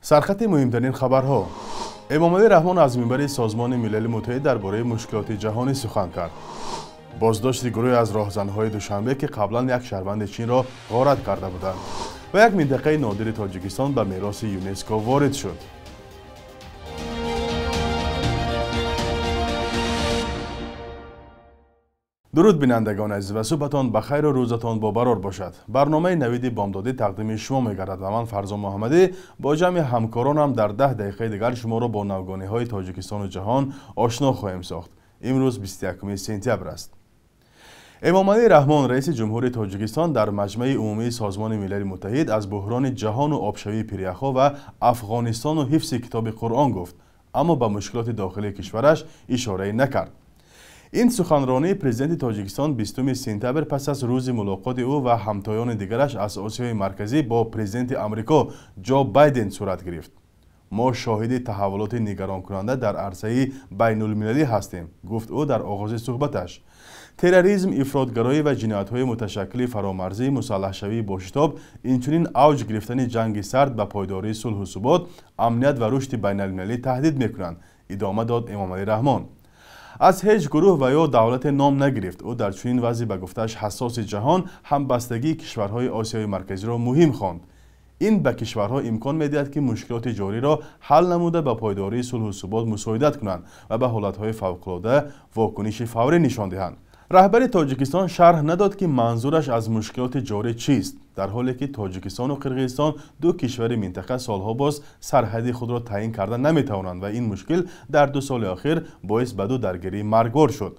سرخط مهمترین خبرها. امامعلی رحمان از منبر سازمان ملل متحد درباره مشکلات جهانی سخن کرد. بازداشت گروهی از راهزنهای دوشنبه که قبلا یک شهروند چین را غارت کرده بودند و یک منطقه نادر تاجیکستان به میراث یونسکو وارد شد. درود بینندگان عزیز و صبحتان بخیر و روزتان با برار باشد. برنامه نوید بامدادی تقدیم شما می‌گردد و من فرزان محمدی با جمع همکارانم در 10 دقیقه دیگر شما را با نوگانی‌های تاجیکستان و جهان آشنا خواهیم ساخت. امروز 21 سپتامبر است. امامعلی رحمان رئیس جمهوری تاجیکستان در مجمع عمومی سازمان ملل متحد از بحران جهان و آبشوی پریخا و افغانستان و حفظ کتاب قرآن گفت، اما به مشکلات داخلی کشورش اشاره نکرد. این سخنرانی پرزیدنت تاجیکستان 20 سپتامبر پس از روز ملاقات او و همتایان دیگرش از آسیای مرکزی با پرزیدنت آمریکا جو بایدن صورت گرفت. ما شاهد تحولات نگران کننده در عرصه بین المللی هستیم، گفت او در آغاز صحبتش. تروریسم، افراطگرایی و جنایت‌های متشکل فرامرزی، مسلح شوی با شتاب، اینچنین اوج گرفتن جنگ سرد به پایداری صلح و ثبات، امنیت و رشد بین المللی تهدید می‌کنند، ادامه داد امامعلی رحمان. از هیچ گروه و یا دولت نام نگرفت. او در چنین وضعی به گفتش حساس جهان همبستگی کشورهای آسیای مرکزی را مهم خواند. این به کشورها امکان می‌دهد که مشکلات جاری را حل نموده به پایداری صلح و ثبات مساعدت کنند و به حالت‌های فوق‌العاده واکنش فوری نشان دهند. رهبر تاجیکستان شرح نداد که منظورش از مشکلات جاری چیست، در حالی که تاجیکستان و قرقیزستان دو کشور منطقه سالها باز سرحد خود را تعیین کرده نمی‌توانند و این مشکل در 2 سال اخیر باعث به دو درگیری مرگبار شد.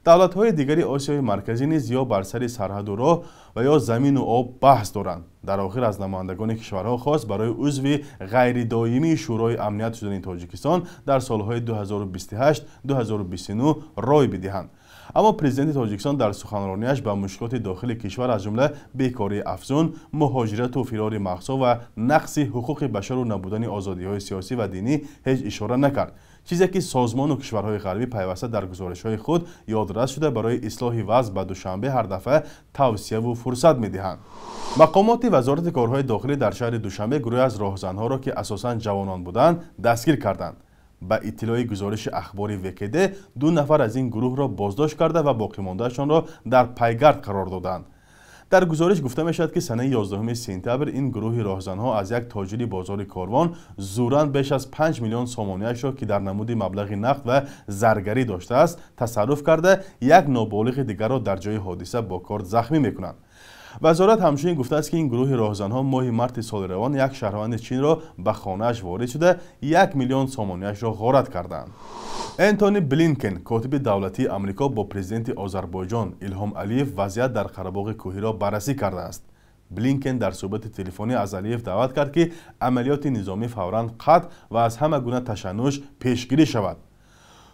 دولت‌های دیگری آسیای مرکزی نیز یا بر سر سرحد و راه و یا زمین و آب بحث دارند. در آخر از نمایندگان کشورها خواست برای عضو غیر دائمی شورای امنیت شدن تاجیکستان در سالهای 2028 2029 رای بدهند. اما پرزیدنت تاجیکستان در سخنرانیش به مشکلات داخل کشور از جمله بیکاری افزون، مهاجرت و فرار مغزها و نقض حقوق بشر و نبودن آزادی‌های سیاسی و دینی هیچ اشاره نکرد، چیزی که سازمان و کشورهای غربی پیوسته در گزارش‌های خود یادداشت شده برای اصلاح وضع به دوشنبه هر دفعه توصیه و فرصت می‌دهند. مقامات وزارت کارهای داخلی در شهر دوشنبه گروهی از راهزنها را که اساساً جوانان بودند دستگیر کردند. با اطلاع گزارش اخباری وکیده 2 نفر از این گروه را بازداشت کرده و باقی مانده‌شان را در پیگرد قرار دادند. در گزارش گفته می‌شود که سنه 11 سپتامبر این گروه راهزنها از یک تاجر بازار کاروان زوراً بیش از 5 میلیون سامانی‌اش را که در نمود مبلغ نقد و زرگری داشته است تصرف کرده یک نابالغ دیگر را در جای حادثه با کارد زخمی می‌کنند. وزارت همچنین گفته است که این گروه راهزنها ماه مارس سال روان یک شهروند چین را به خانه‌اش وارد شده 1 میلیون سامانی‌اش را غارت کردند. انتونی بلینکن کاتب دولتی آمریکا با پرزیدنت آذربایجان ایلهام علیف وضعیت در قره‌باغ کوهی را بررسی کرده است. بلینکن در صحبت تلفنی از علیف دعوت کرد که عملیات نظامی فوراً قطع و از همه گونه تشنج پیشگیری شود.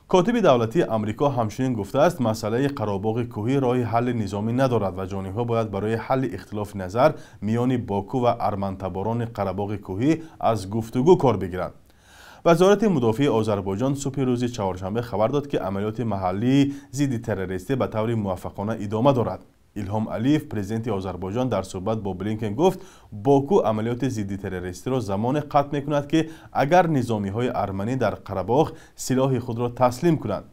کاتب دولتی آمریکا همچنین گفته است مسئله قره‌باغ کوهی راه حل نظامی ندارد و جانب‌ها باید برای حل اختلاف نظر میان باکو و ارمن‌تباران قره‌باغ کوهی از گفتگو کار بگیرند. وزارت مدافع آذربایجان صبح روز چهارشنبه خبر داد که عملیات محلی ضد تروریستی به طور موفقانه ادامه دارد. ایلهام علیف پرزیدنت آذربایجان در صحبت با بلینکن گفت باکو عملیات ضد تروریستی را زمان قطع می‌کند که اگر نظامی‌های ارمنی در قره‌باغ سلاح خود را تسلیم کنند.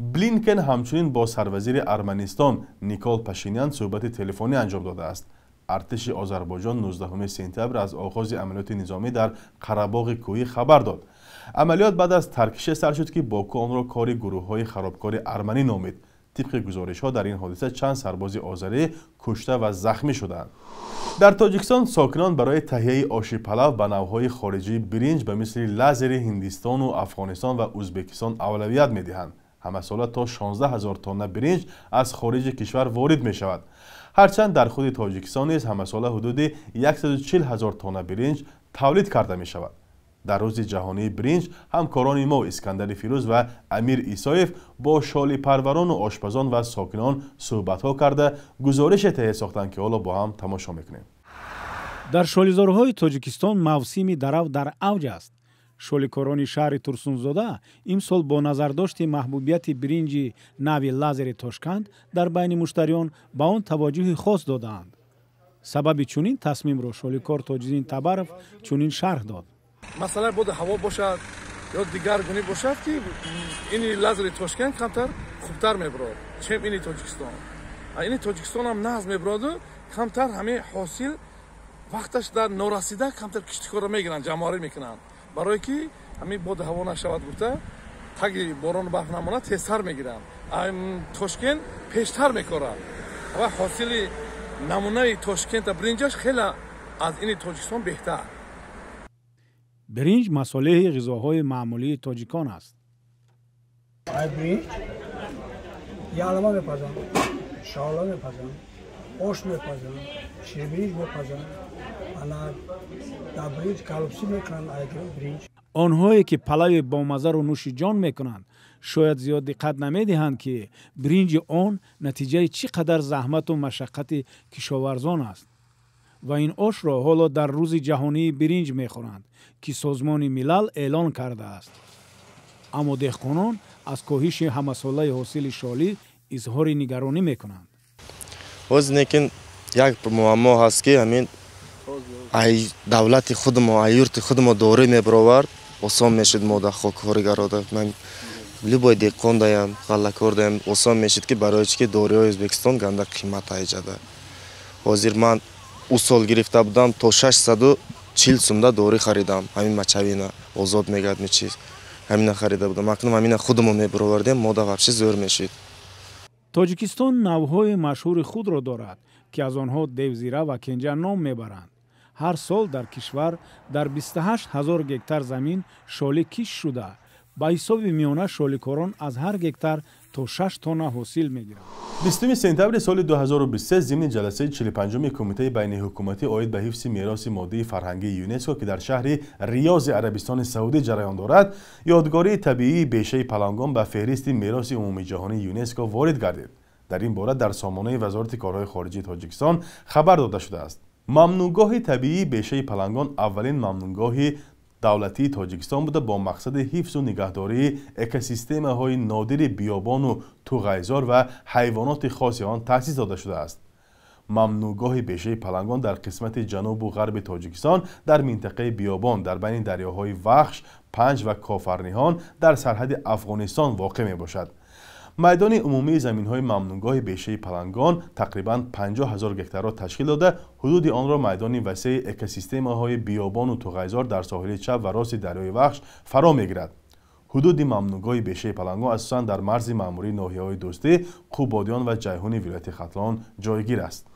بلینکن همچنین با سروزیر ارمنستان نیکول پاشینیان صحبت تلفنی انجام داده است. ارتش آذربایجان 19 سپتامبر از آغاز عملیات نظامی در قره‌باغ کوهی خبر داد. عملیات بعد از ترکیش سر شد که باکو آن را کار گروه‌های خرابکار ارمنی نامید. طبق گزارش‌ها در این حادثه چند سرباز آذری کشته و زخمی شدند. در تاجیکستان ساکنان برای تهیه آش پلو به نوع‌های خارجی برنج به مثل لازری هندستان و افغانستان و ازبکستان اولویت می‌دهند. همه ساله تا 16,000 تن برنج از خارج کشور وارد می‌شود. هرچند در خود تاجیکستان نیز همه ساله حدود 140,000 تن برنج تولید کرده می‌شود. در روز جهانی برنج همکاران ما اسکندر فیروز و امیر ایسایف با شالی پروران و آشپزان و ساکنان صحبت‌ها کرده گزارش تهیه ساختند که حالا با هم تماشا می‌کنیم. در شالیزارهای تاجیکستان موسمی درو در اوج است. شالیکارانی شهر турсунзода имсол бо назардошти маҳбубияти биринҷи нави лазери Тошканд дар байни муштариён ба он таваҷҷӯҳи хос додаанд. сабаби чунин тасмимро шоликор Тоҷиддин Табаров чунин шарҳ дод. масъала боди ҳаво бошад ё дигар гуна бошад ки ини лазери Тошкент камтар хубтар мебурад чем ини Тоҷикистон. Ини Тоҷикистон ҳам нағз мебураду камтар ҳамин ҳосил вақташ дар норасида камтар киштикора мегиранд, ҷамъоварӣ мекунанд. барое ки ҳамин боди ҳаво нашавад гуфта таги борону барф намонад тезтар мегиранд. Тошкент пештар мекорад ва ҳосили намунаи Тошкента бринҷаш хеле аз ини Тоҷикистон беҳтар. برنج مساله غذاهای معمولی تاجیکان است. برنج یالما میپزن، شالا میپزن، آش میپزن، شیربرنج میپزن، انا در برنج کالبسی میکنن برنج. آنهایی که پلو با مزه رو نوش جان میکنند شاید زیاد دقت نمیدهند که برنج آن نتیجه چقدر زحمت و مشقت کشاورزان است. و این آش را حالا در روز جهانی برنج میخورند که سازمان ملل اعلان کرده است. اما دهقانان از کاهش همساله حاصل شالی اظهار نگرانی میکنند. باز لیکن یک معما هست که همین ای دولت خود ما ایورت خود ما دوره میبرآورد آسان میشد ما در خاک‌کارگرها من لبای دهقان دایم غله‌کار دایم آسان میشد که برای چی که دوره های ازبکستان گنده قیمت ایجاده. حاضر من او سال گرفته بودم تا 640 سوم دوره خریدم. همین مچوینا آزاد میگرد می چیز همین خریده بودم. اکنون همین خودمون میبرآوردیم ما در واپسی زور میشید. تاجیکستان نوهای مشهور خود را دارد که از آنها دیوزیره و کنجه نام میبرند. هر سال در کشور در 28,000 گکتار زمین شالی کش شده. با حساب میانه شالیکاران از هر گکتار تا 6 تن حاصل میگیرند. 20 سپتامبر سال 2023 ضمن جلسه 45 کمیته بین حکومتی عاید به حفظ میراث مادی فرهنگی یونسکو که در شهر ریاض عربستان سعودی جریان دارد، یادگاری طبیعی بیشه پلنگان به فهرست میراث عمومی جهانی یونسکو وارد گردید. در این باره در سامانه وزارت کارهای خارجه تاجیکستان خبر داده شده است. ممنوعگاه طبیعی بیشه پلنگان اولین ممنوعگاه دولتی تاجیکستان بوده با مقصد حفظ و نگهداری اکوسیستم های نادر بیابان و توغیزار و حیوانات خاص آن تأسیس داده شده است. ممنوعگاه بیشه پلنگان در قسمت جنوب و غرب تاجیکستان در منطقه بیابان در بین دریاهای وخش، پنج و کافرنیهان در سرحد افغانستان واقع می باشد. میدان عمومی زمین‌های ممنوعگاه بیشه پلنگان تقریباً 50,000 گکتار را تشکیل داده، حدود آن را میدان وسیع اکوسیستم‌های بیابان و توغیزار در ساحل چپ و راست دریای وخش فرا می‌گیرد. حدود ممنوعگاه بیشه پلنگان اساساً در مرز مأموری ناحیه‌های دوستی، قوبادیان و جیهون ولایت ختلان جایگیر است.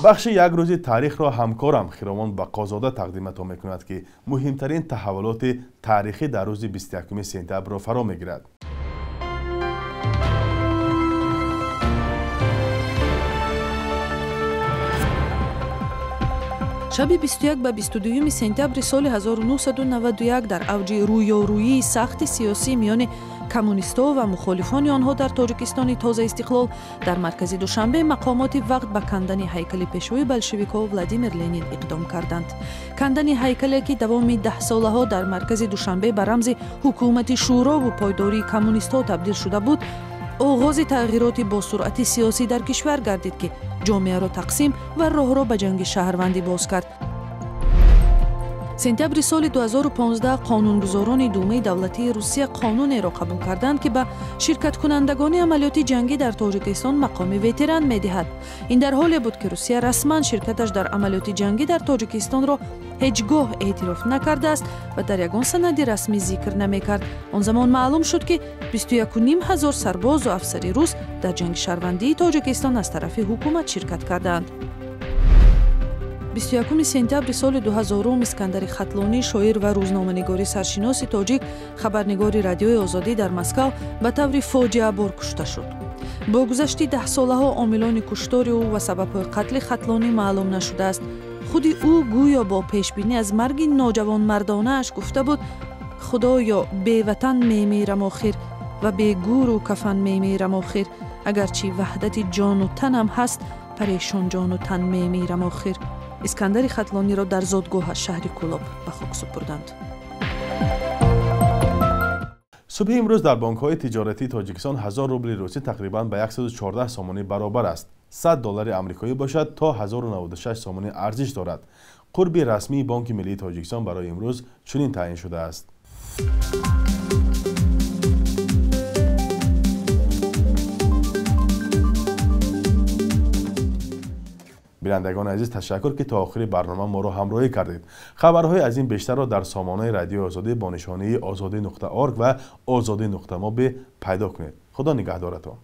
بخش یک روز تاریخ را همکارم خیرامان بقازاده تقدیمتان می‌کند که مهمترین تحولات تاریخی در روز 21 سپتامبر را فرا می‌گیرد. шаби 21 ба 22 сентябри соли 1991 дар авҷи рӯёрӯyии сахти сиёсӣ миёни коммунистҳо ва мухолифони онҳо дар тоҷикистони тоза истиқлол дар маркази душанбе мақомоти вақт ба кандани ҳайкали пешвои болшевикҳо Владимир Ленин иқдом карданд. кандани ҳайкале ки давоми 10 солаҳо дар маркази душанбе ба рамзи ҳукумати шӯрову пойдории коммунистҳо табдил шуда буд, оғози тағйироти босуръати сиёсӣ дар кишвар гардид ки ҷомеаро тақсим ва роҳро ба ҷанги шаҳрвандӣ боз кард. сентябри соли 2015 қонунгузорони думаи давлатии Русия қонунеро қабул карданд ки ба ширкаткунандагони амалиёти ҷангӣ дар Тоҷикистон мақоми ветеран медиҳад. ин дар ҳоле буд ки Русия расман ширкаташ дар амалиёти ҷангӣ дар Тоҷикистонро ҳеҷ гоҳ эътироф накардааст ва дар ягон санади расмӣ зикр намекард. он замон маълум шуд ки 21,5 ҳазор сарбозу афсари рус дар ҷанги шаҳрвандии Тоҷикистон аз тарафи ҳукумат ширкат карданд. 21 сентябри соли 2000 Искандари Хатлонӣ, шоир ва рӯзноманигори саршиноси тоҷик, хабарнигори радиои озодӣ дар Москав ба таври фоҷиабор кушта шуд. бо гузашти 10 солаҳо омилони куштори ӯ ва сабабҳои қатли Хатлонӣ маълум нашудааст. худи ӯ гӯё бо пешбинӣ аз марги ноҷавонмарdonaаш гуфта буд: худоё, беватан мемирам охир ва бегуру кафан мемирам охир, агарчи ваҳдати ҷону танам ҳаст, парешон ҷону тан мемирам охир. Искандари Хатлониро дар зодгоҳаш шаҳри Кӯлоб ба хок супурданд. صبح امروز در بانک‌های تجارتی تاجیکستان 1000 روبل روسی تقریباً به 114 سامانه برابر است. $100 آمریکایی باشد تا 1096 سامانه ارزش دارد. قرب رسمی بانک ملی تاجیکستان برای امروز چنین تعیین شده است. بینندگان عزیز، تشکر که تا آخر برنامه ما را همراهی کردید. خبرهای از این بیشتر را در سامانه رادیو آزادی با نشانی azadi.org و azadi.mobi پیدا کنید. خدا نگهدارتان.